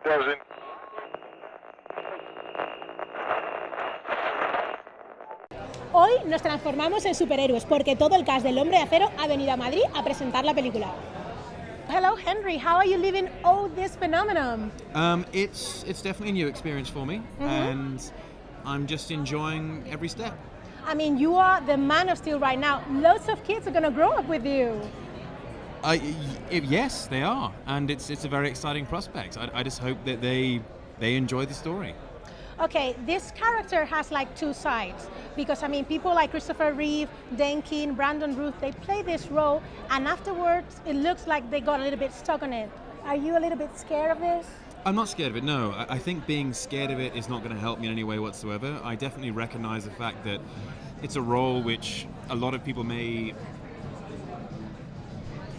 doesn't. Hoy nos transformamos en superhéroes porque todo el cast del Hombre de Acero ha venido a Madrid a presentar la película. Hello, Henry. How are you living all this phenomenon? It's definitely a new experience for me, and I'm just enjoying every step. I mean, you are the Man of Steel right now. Lots of kids are going to grow up with you. Yes, they are, and it's a very exciting prospect. I just hope that they enjoy the story. Okay, this character has like two sides because I mean people like Christopher Reeve, Dane Keane, Brandon Routh, they play this role and afterwards it looks like they got a little bit stuck on it. Are you a little bit scared of this? I'm not scared of it, no. I think being scared of it is not going to help me in any way whatsoever. I definitely recognize the fact that it's a role which a lot of people may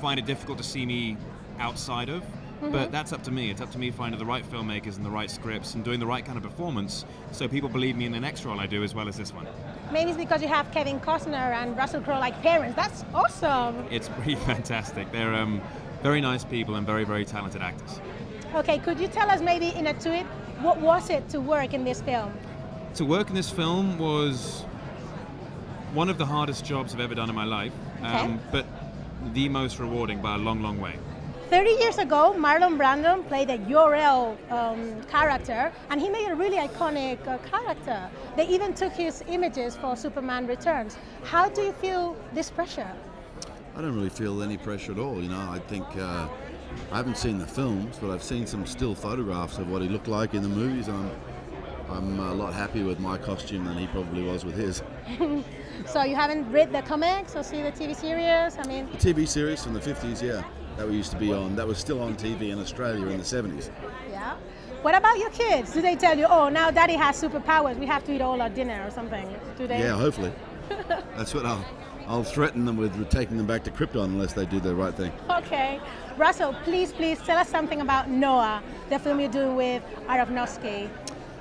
find it difficult to see me outside of. But that's up to me. It's up to me finding the right filmmakers and the right scripts and doing the right kind of performance so people believe me in the next role I do as well as this one. Maybe it's because you have Kevin Costner and Russell Crowe like parents. That's awesome. It's pretty fantastic. They're very nice people and very, very talented actors. Okay, could you tell us maybe in a tweet, what was it to work in this film? To work in this film was one of the hardest jobs I've ever done in my life, but the most rewarding by a long, long way. 30 years ago, Marlon Brando played a Jor-El character, and he made a really iconic character. They even took his images for Superman Returns. How do you feel this pressure? I don't really feel any pressure at all. You know, I think I haven't seen the films, but I've seen some still photographs of what he looked like in the movies, and I'm a lot happier with my costume than he probably was with his. So you haven't read the comics or see the TV series? I mean, The TV series from the 50s, yeah. That we used to be on. That was still on TV in Australia in the 70s. Yeah. What about your kids? Do they tell you, oh, now Daddy has superpowers, we have to eat all our dinner or something? Do they? Yeah, hopefully. That's what I'll threaten them with taking them back to Krypton unless they do the right thing. Okay. Russell, please tell us something about Noah, the film you're doing with Aronofsky.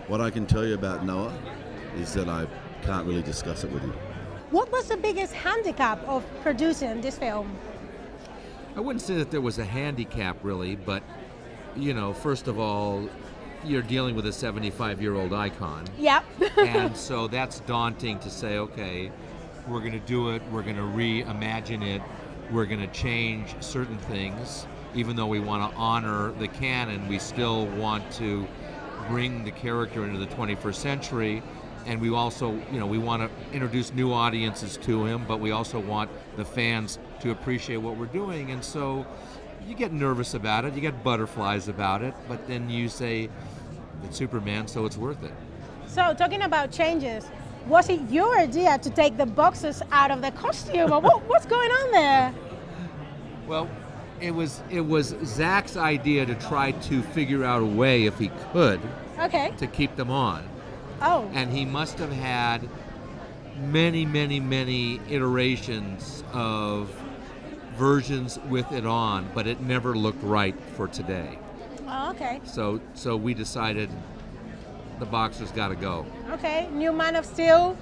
What I can tell you about Noah is that I can't really discuss it with you. What was the biggest handicap of producing this film? I wouldn't say that there was a handicap really, but you know, first of all, you're dealing with a 75-year-old icon. Yep. And so that's daunting to say, okay, we're going to do it, we're going to reimagine it, we're going to change certain things. Even though we want to honor the canon, we still want to bring the character into the 21st century. And we also, you know, we want to introduce new audiences to him, but we also want the fans to appreciate what we're doing. And so you get nervous about it, you get butterflies about it, but then you say, it's Superman, so it's worth it. So talking about changes, was it your idea to take the boxes out of the costume? Or what's going on there? Well, it was Zack's idea to try to figure out a way, if he could, to keep them on. Oh. And he must have had many, many, many iterations of versions with it on, but it never looked right for today. Oh, okay. So we decided the boxers got to go. Okay, new Man of Steel,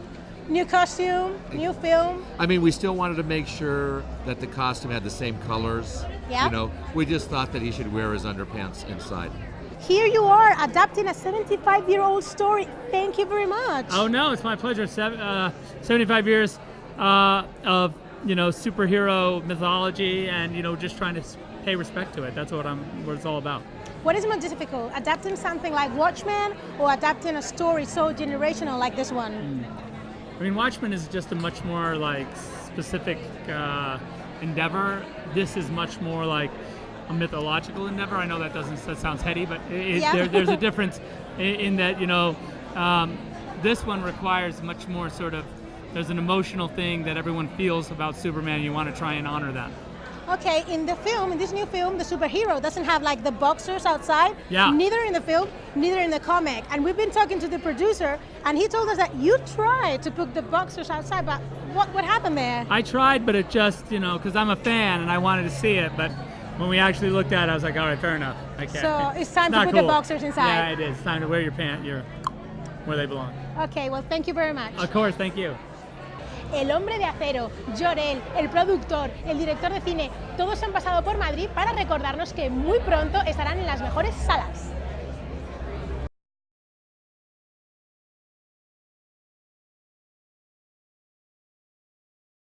new costume, new film. I mean, we still wanted to make sure that the costume had the same colors. Yeah. You know, we just thought that he should wear his underpants inside. Here you are, adapting a 75-year-old story. Thank you very much. Oh no, it's my pleasure. 75 years of, you know, superhero mythology and, you know, just trying to pay respect to it. That's what it's all about. What is more difficult, adapting something like Watchmen or adapting a story so generational like this one? I mean, Watchmen is just a much more like specific endeavor. This is much more like a mythological endeavor. I know that sounds heady, but there's a difference in that, you know, this one requires much more sort of, there's an emotional thing that everyone feels about Superman, and you want to try and honor that. Okay, in this new film, the superhero doesn't have like the boxers outside. Yeah. Neither in the film, neither in the comic. And we've been talking to the producer, and he told us that you tried to put the boxers outside, but what happened there? I tried, but it just, you know, because I'm a fan and I wanted to see it, but when we actually looked at it, I was like, all right, fair enough. I can't. So it's time to put cool. the boxers inside. Yeah, it is. It's time to wear your pants where they belong. Okay, well, thank you very much. Of course, thank you. El Hombre de Acero, Jor-El, el productor, el director de cine, todos han pasado por Madrid para recordarnos que muy pronto estarán en las mejores salas.